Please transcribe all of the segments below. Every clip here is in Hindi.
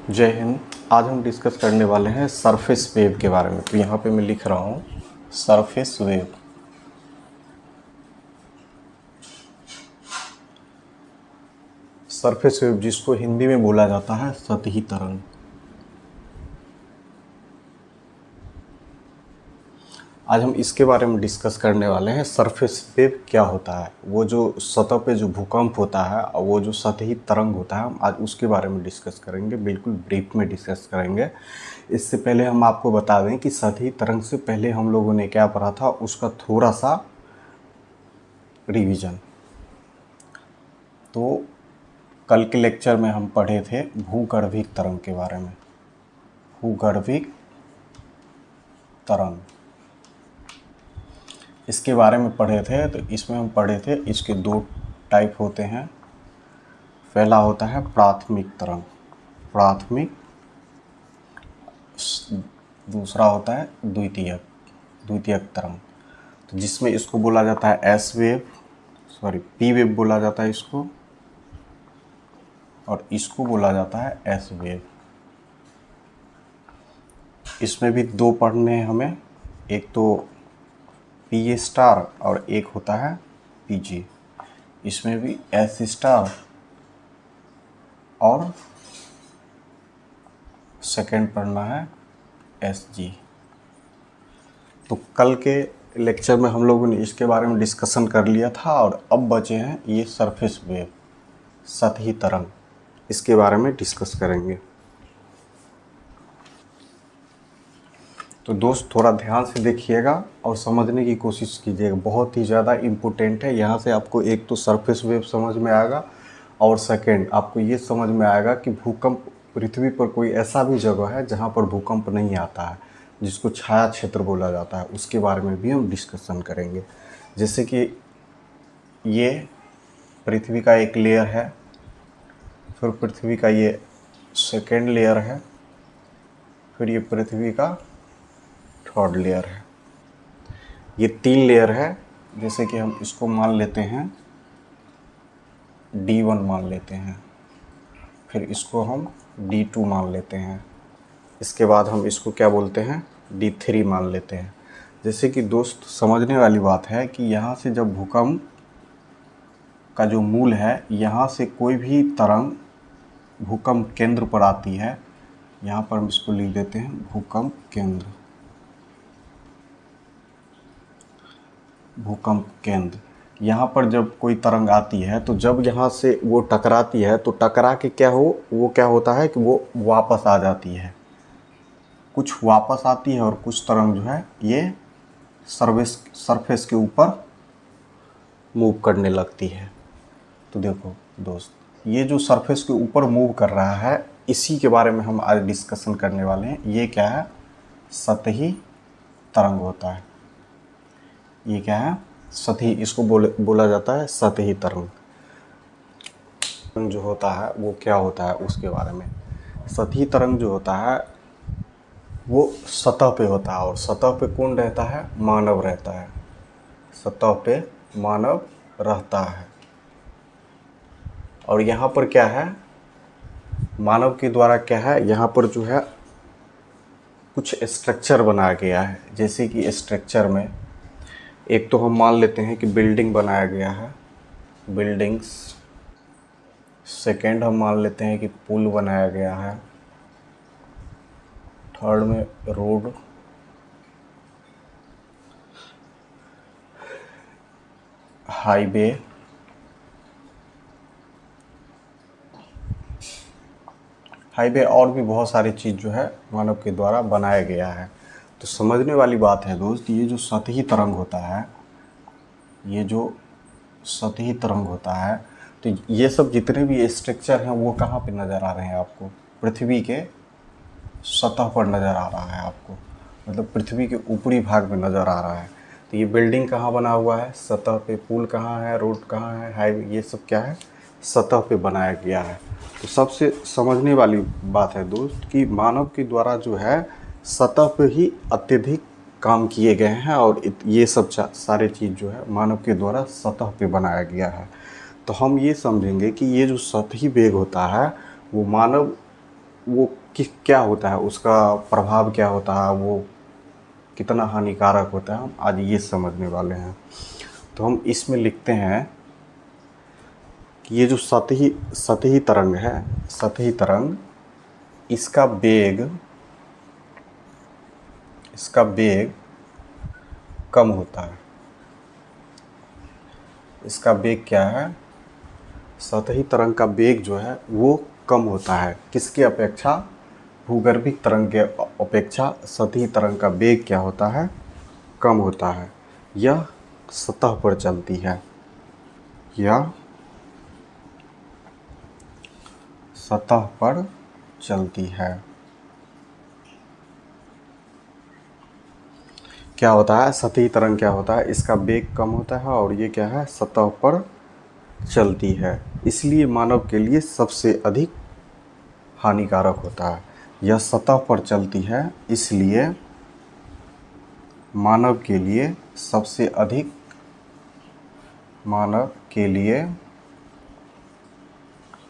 जय हिंद। आज हम डिस्कस करने वाले हैं सरफेस वेव के बारे में। तो यहाँ पे मैं लिख रहा हूँ सरफेस वेव। सरफेस वेव जिसको हिंदी में बोला जाता है सतही तरंग। आज हम इसके बारे में डिस्कस करने वाले हैं सरफेस वेव क्या होता है। वो जो सतह पे जो भूकंप होता है और वो जो सतही तरंग होता है, हम आज उसके बारे में डिस्कस करेंगे। बिल्कुल ब्रीफ में डिस्कस करेंगे। इससे पहले हम आपको बता दें कि सतही तरंग से पहले हम लोगों ने क्या पढ़ा था, उसका थोड़ा सा रिवीजन। तो कल के लेक्चर में हम पढ़े थे भूगर्भिक तरंग के बारे में। भूगर्भिक तरंग इसके बारे में पढ़े थे। तो इसमें हम पढ़े थे इसके दो टाइप होते हैं। पहला होता है प्राथमिक तरंग, प्राथमिक। दूसरा होता है द्वितीयक तरंग। तो जिसमें इसको बोला जाता है पी वेव बोला जाता है इसको, और इसको बोला जाता है एस वेव। इसमें भी दो पढ़ने हैं हमें, एक तो पी स्टार और एक होता है पीजी। इसमें भी एस स्टार और सेकेंड पढ़ना है एस जी। तो कल के लेक्चर में हम लोगों ने इसके बारे में डिस्कशन कर लिया था, और अब बचे हैं ये सरफेस वेव, सतही तरंग। इसके बारे में डिस्कस करेंगे। तो दोस्त थोड़ा ध्यान से देखिएगा और समझने की कोशिश कीजिएगा। बहुत ही ज़्यादा इम्पोर्टेंट है। यहाँ से आपको एक तो सरफेस वेव समझ में आएगा, और सेकंड आपको ये समझ में आएगा कि भूकंप, पृथ्वी पर कोई ऐसा भी जगह है जहाँ पर भूकंप नहीं आता है, जिसको छाया क्षेत्र बोला जाता है। उसके बारे में भी हम डिस्कशन करेंगे। जैसे कि ये पृथ्वी का एक लेयर है, फिर पृथ्वी का ये सेकेंड लेयर है, फिर ये पृथ्वी का थर्ड लेयर है। ये 3 लेयर है। जैसे कि हम इसको मान लेते हैं D1 मान लेते हैं, फिर इसको हम D2 मान लेते हैं, इसके बाद हम इसको क्या बोलते हैं D3 मान लेते हैं। जैसे कि दोस्त समझने वाली बात है कि यहाँ से जब भूकंप का जो मूल है, यहाँ से कोई भी तरंग भूकंप केंद्र पर आती है। यहाँ पर हम इसको लिख देते हैं भूकंप केंद्र। भूकंप केंद्र यहाँ पर जब कोई तरंग आती है, तो जब यहाँ से वो टकराती है, तो टकरा के वो क्या होता है कि वो वापस आ जाती है। कुछ वापस आती है और कुछ तरंग जो है ये सरफेस के ऊपर मूव करने लगती है। तो देखो दोस्त, ये जो सरफेस के ऊपर मूव कर रहा है, इसी के बारे में हम आज डिस्कशन करने वाले हैं। ये क्या है? सतही तरंग होता है। ये क्या है? सतही, इसको बोला जाता है सतही तरंग। जो होता है वो क्या होता है उसके बारे में। सतही तरंग जो होता है वो सतह पे होता है, और सतह पे कौन रहता है? मानव रहता है। सतह पे मानव रहता है। और यहाँ पर क्या है? मानव के द्वारा क्या है, यहाँ पर जो है कुछ स्ट्रक्चर बनाया गया है। जैसे कि स्ट्रक्चर में एक तो हम मान लेते हैं कि बिल्डिंग बनाया गया है, बिल्डिंग्स। सेकेंड हम मान लेते हैं कि पुल बनाया गया है। थर्ड में रोड, हाईवे, और भी बहुत सारी चीज़ जो है मानव के द्वारा बनाया गया है। तो समझने वाली बात है दोस्त, ये जो सतही तरंग होता है, ये जो सतही तरंग होता है, तो ये सब जितने भी स्ट्रक्चर हैं वो कहाँ पे नज़र आ रहे हैं आपको? पृथ्वी के सतह पर नज़र आ रहा है आपको, मतलब पृथ्वी के ऊपरी भाग में नज़र आ रहा है। तो ये बिल्डिंग कहाँ बना हुआ है? सतह पे। पुल कहाँ है? रोड कहाँ है? हाईवे, ये सब क्या है? सतह पे बनाया गया है। तो सबसे समझने वाली बात है दोस्त कि मानव के द्वारा जो है सतह पे ही अत्यधिक काम किए गए हैं, और ये सब सारे चीज़ जो है मानव के द्वारा सतह पे बनाया गया है। तो हम ये समझेंगे कि ये जो सतही वेग होता है वो मानव वो क्या होता है, उसका प्रभाव क्या होता है, वो कितना हानिकारक होता है, हम आज ये समझने वाले हैं। तो हम इसमें लिखते हैं कि ये जो सतही तरंग है, सतही तरंग, इसका वेग कम होता है। इसका वेग क्या है? सतही तरंग का वेग जो है वो कम होता है। किसके अपेक्षा? भूगर्भिक तरंग के अपेक्षा सतही तरंग का वेग क्या होता है? कम होता है। यह सतह पर चलती है, यह सतह पर चलती है। क्या होता है? सतही तरंग क्या होता है? इसका वेग कम होता है और ये क्या है? सतह पर चलती है, इसलिए मानव के लिए सबसे अधिक हानिकारक होता है। यह सतह पर चलती है, इसलिए मानव के लिए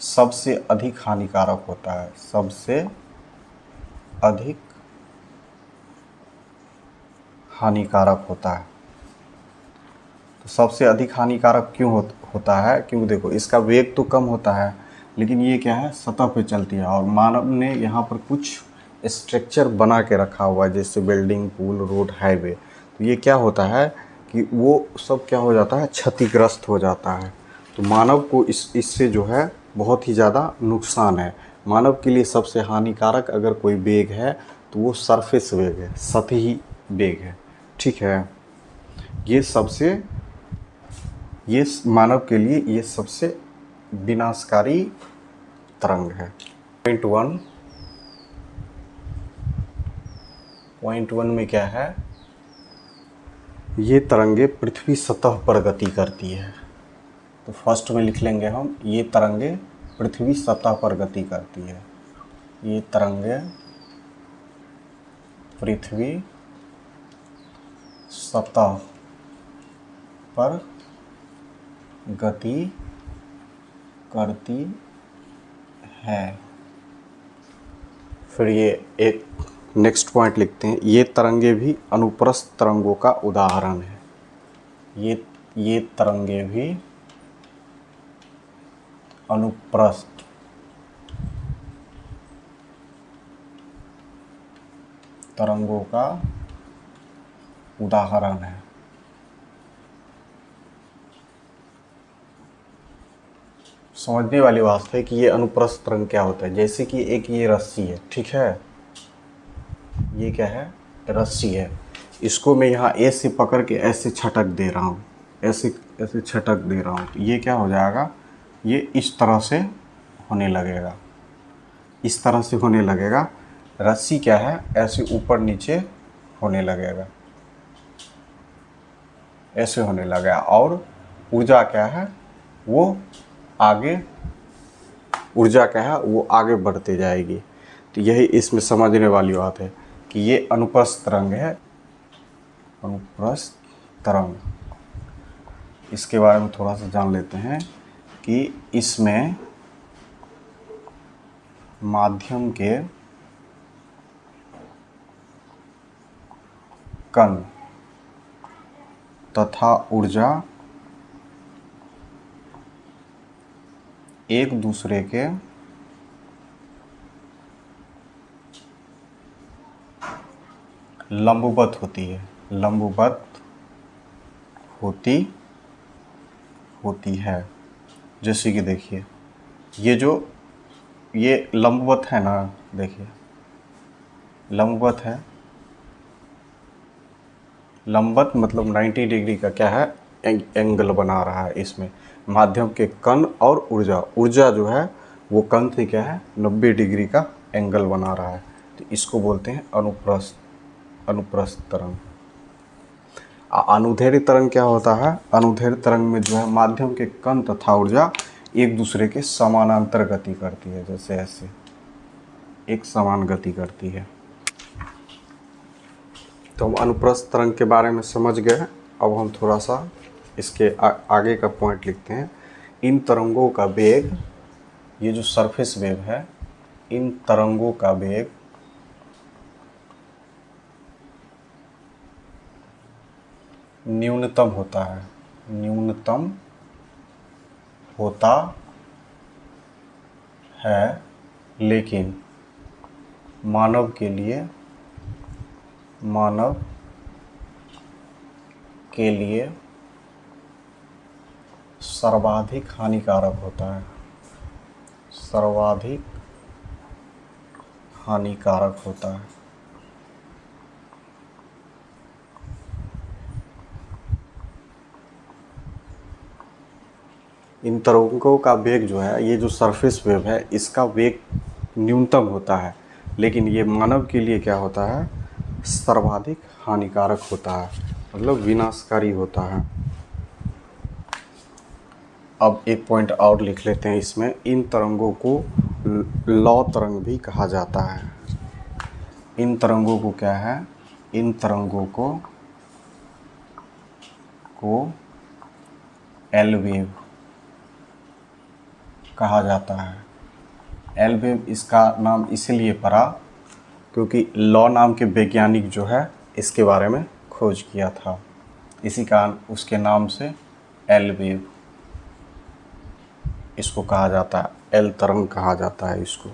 सबसे अधिक हानिकारक होता है। सबसे अधिक हानिकारक होता है। तो सबसे अधिक हानिकारक क्यों होता है? क्योंकि देखो, इसका वेग तो कम होता है, लेकिन ये क्या है? सतह पे चलती है और मानव ने यहाँ पर कुछ स्ट्रक्चर बना के रखा हुआ है, जैसे बिल्डिंग, पुल, रोड, हाईवे। तो ये क्या होता है कि वो सब क्या हो जाता है? क्षतिग्रस्त हो जाता है। तो मानव को इससे जो है बहुत ही ज़्यादा नुकसान है। मानव के लिए सबसे हानिकारक अगर कोई वेग है तो वो सरफेस वेग है, सतही वेग है। ठीक है, ये मानव के लिए ये सबसे विनाशकारी तरंग है। पॉइंट वन में क्या है? ये तरंगे पृथ्वी सतह पर गति करती है। तो फर्स्ट में लिख लेंगे हम, ये तरंगे पृथ्वी सतह पर गति करती है। ये तरंगे पृथ्वी सतह पर गति करती है। फिर ये एक नेक्स्ट पॉइंट लिखते हैं, ये तरंगे भी अनुप्रस्थ तरंगों का उदाहरण है। ये तरंगे भी अनुप्रस्थ तरंगों का उदाहरण है। समझने वाली बात है कि ये अनुप्रस्थ तरंग क्या होता है। जैसे कि एक ये रस्सी है, ठीक है, ये क्या है? रस्सी है। इसको मैं यहाँ ए से पकड़ के ऐसे छटक दे रहा हूँ, ऐसे छटक दे रहा हूँ, तो ये क्या हो जाएगा? ये इस तरह से होने लगेगा, इस तरह से होने लगेगा। रस्सी क्या है? ऐसे ऊपर नीचे होने लगेगा, ऐसे होने लगेगा। और ऊर्जा क्या है? वो आगे बढ़ते जाएगी। तो यही इसमें समझने वाली बात है कि ये अनुप्रस्थ तरंग है। अनुप्रस्थ तरंग, इसके बारे में थोड़ा सा जान लेते हैं कि इसमें माध्यम के कण तथा ऊर्जा एक दूसरे के लंबवत होती है, लंबवत होती है। जैसे कि देखिए, ये लंबवत है ना, देखिए लंबवत है। लंबवत मतलब 90 डिग्री का क्या है? एंगल बना रहा है। इसमें माध्यम के कण और ऊर्जा जो है वो कण से क्या है? 90 डिग्री का एंगल बना रहा है। तो इसको बोलते हैं अनुप्रस्थ तरंग। अनुदैर्ध्य तरंग क्या होता है? अनुदैर्ध्य तरंग में जो है माध्यम के कण तथा ऊर्जा एक दूसरे के समानांतर गति करती है, जैसे ऐसे एक समान गति करती है। तो हम अनुप्रस्थ तरंग के बारे में समझ गए। अब हम थोड़ा सा इसके आगे का पॉइंट लिखते हैं। इन तरंगों का वेग, ये जो सरफेस वेव है, इन तरंगों का वेग न्यूनतम होता है, न्यूनतम होता है, लेकिन मानव के लिए सर्वाधिक हानिकारक होता है, सर्वाधिक हानिकारक होता है। इन तरंगों का वेग जो है, ये जो सरफेस वेव है, इसका वेग न्यूनतम होता है, लेकिन ये मानव के लिए क्या होता है, सर्वाधिक हानिकारक होता है, मतलब विनाशकारी होता है। अब एक पॉइंट और लिख लेते हैं इसमें, इन तरंगों को लौ तरंग भी कहा जाता है। इन तरंगों को क्या है, इन तरंगों को एल वेव कहा जाता है। एल वेव इसका नाम इसलिए पड़ा क्योंकि लॉ नाम के वैज्ञानिक जो है इसके बारे में खोज किया था, इसी कारण उसके नाम से एल वेव इसको कहा जाता है, एल तरंग कहा जाता है इसको।